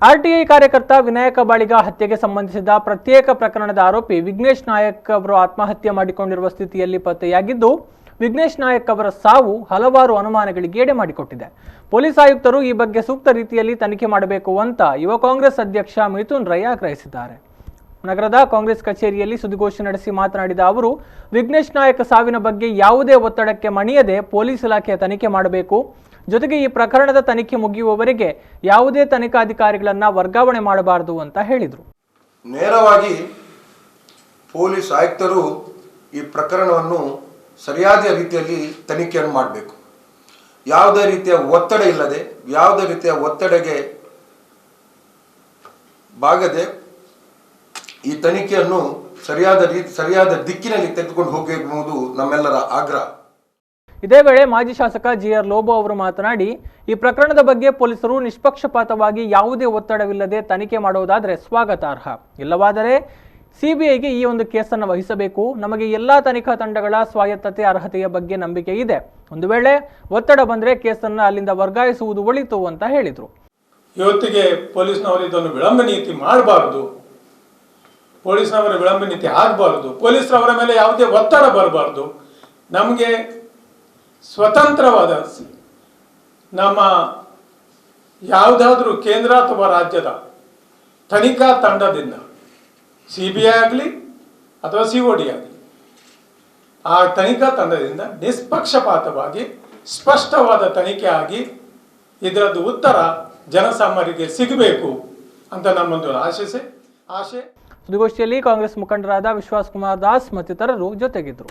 RTI ಕಾರ್ಯಕರ್ತ ವಿನಾಯಕ ಬಾಳಿಗ ಹತ್ಯೆಗೆ ಸಂಬಂಧಿಸಿದ ಪ್ರತ್ಯೇಕ ಪ್ರಕರಣದ ಆರೋಪಿ ವಿಘ್ನೇಶ್ ನಾಯಕ್ ಅವರು ಆತ್ಮಹತ್ಯೆ ಮಾಡಿಕೊಂಡಿರುವ ಸ್ಥಿತಿಯಲ್ಲಿ ಪತ್ತೆಯಾಗಿದ್ದು, ವಿಘ್ನೇಶ್ ನಾಯಕ್ ಅವರ ಸಾವು ಹಲವಾರು ಅನುಮಾನಗಳಿಗೆ ಎಡೆ ಮಾಡಿಕೊಟ್ಟಿದೆ. ಪೊಲೀಸ್ ಆಯುಕ್ತರು ಈ ಬಗ್ಗೆ ಸೂಕ್ತ ರೀತಿಯಲ್ಲಿ ತನಿಖೆ ಮಾಡಬೇಕು ಅಂತ ಯುವ ಕಾಂಗ್ರೆಸ್ ಅಧ್ಯಕ್ಷ ಮಿಥುನ್ ರೈ ಆಗ್ರಹಿಸಿದ್ದಾರೆ. ನಗರದ ಕಾಂಗ್ರೆಸ್ ಕಚೇರಿಯಲ್ಲಿ ಸುದ್ದಿಗೋಷ್ಠಿ ನಡೆಸಿ ಮಾತನಾಡಿದ ಅವರು, ವಿಘ್ನೇಶ್ ನಾಯಕ್ ಸಾವಿನ ಬಗ್ಗೆ ಯಾವುದೇ ಒತ್ತಡಕ್ಕೆ ಮಣಿಯದೆ ಪೊಲೀಸ್ ಇಲಾಖೆ ತನಿಖೆ ಮಾಡಬೇಕು. ಜೊತೆಗೆ ಈ ಪ್ರಕರಣದ ತನಿಖೆ ಮುಗಿಯುವವರೆಗೆ ಯಾವುದೇ ತನಿಖಾಧಿಕಾರಿಗಳನ್ನ ವರ್ಗಾವಣೆ ಮಾಡಬಾರದು ಅಂತ ಹೇಳಿದರು. ನೇರವಾಗಿ ಪೊಲೀಸ್ ಆಯುಕ್ತರು ಈ ಪ್ರಕರಣವನ್ನು ಸರಿಯಾದ ರೀತಿಯಲ್ಲಿ ತನಿಖೆಯನ್ನು ಮಾಡಬೇಕು. ಯಾವುದೇ ರೀತಿಯ ಒತ್ತಡ ಇಲ್ಲದೆ, ಯಾವುದೇ ರೀತಿಯ ಒತ್ತಡಕ್ಕೆ ಬಾಗದೆ ಈ ತನಿಖೆಯನ್ನು ಸರಿಯಾದ ದಿಕ್ಕಿನಲ್ಲಿ ತೆಗೆದುಕೊಂಡು ಹೋಗಬೇಕು ನಮ್ಮೆಲ್ಲರ ಆಗ್ರಹ. ಇದೇ ವೇಳೆ ಮಾಜಿ ಶಾಸಕ ಜಿಆರ್ ಲೋಬೋ ಅವರು ಮಾತನಾಡಿ, ಈ ಪ್ರಕರಣದ ಬಗ್ಗೆ ಪೊಲೀಸರು ನಿಷ್ಪಕ್ಷಪಾತವಾಗಿ ಯಾವುದೇ ಒತ್ತಡವಿಲ್ಲದೆ ತನಿಖೆ ಮಾಡುವುದಾದರೆ ಸ್ವಾಗತಾರ್ಹ. ಇಲ್ಲವಾದರೆ ಸಿಬಿಐಗೆ ಈ ಒಂದು ಕೇಸನ್ನು ವಹಿಸಬೇಕು. ನಮಗೆ ಎಲ್ಲಾ ತನಿಖಾ ತಂಡಗಳ ಸ್ವಾಯತ್ತತೆ ಅರ್ಹತೆಯ ಬಗ್ಗೆ ನಂಬಿಕೆ ಇದೆ. ಒಂದು ವೇಳೆ ಒತ್ತಡ ಬಂದರೆ ಕೇಸನ್ನು ಅಲ್ಲಿಂದ ವರ್ಗಾಯಿಸುವುದು ಒಳಿತು ಅಂತ ಹೇಳಿದರು. ಇವತ್ತಿಗೆ ಪೊಲೀಸ್ನವರು ಇದನ್ನು ವಿಳಂಬ ನೀತಿ ಮಾಡಬಾರದು, ಪೊಲೀಸ್ನವರ ವಿಳಂಬ ನೀತಿ ಆಗಬಾರದು, ಪೊಲೀಸರವರ ಮೇಲೆ ಯಾವುದೇ ಒತ್ತಡ ಬರಬಾರ್ದು. ನಮಗೆ ಸ್ವತಂತ್ರವಾದ ನಮ್ಮ ಯಾವುದಾದ್ರೂ ಕೇಂದ್ರ ಅಥವಾ ರಾಜ್ಯದ ತನಿಖಾ ತಂಡದಿಂದ, CBI ಆಗಲಿ ಅಥವಾ COD ಆಗಲಿ, ಆ ತನಿಖಾ ತಂಡದಿಂದ ನಿಷ್ಪಕ್ಷಪಾತವಾಗಿ ಸ್ಪಷ್ಟವಾದ ತನಿಖೆ ಆಗಿ ಇದರದ್ದು ಉತ್ತರ ಜನಸಾಮಾನ್ಯರಿಗೆ ಸಿಗಬೇಕು ಅಂತ ನಮ್ಮೊಂದು ಆಶೆ. ಸುದ್ದಿಗೋಷ್ಠಿಯಲ್ಲಿ ಕಾಂಗ್ರೆಸ್ ಮುಖಂಡರಾದ ವಿಶ್ವಾಸ್ ಕುಮಾರ್ ದಾಸ್ ಮತ್ತಿತರರು ಜೊತೆಗಿದ್ದರು.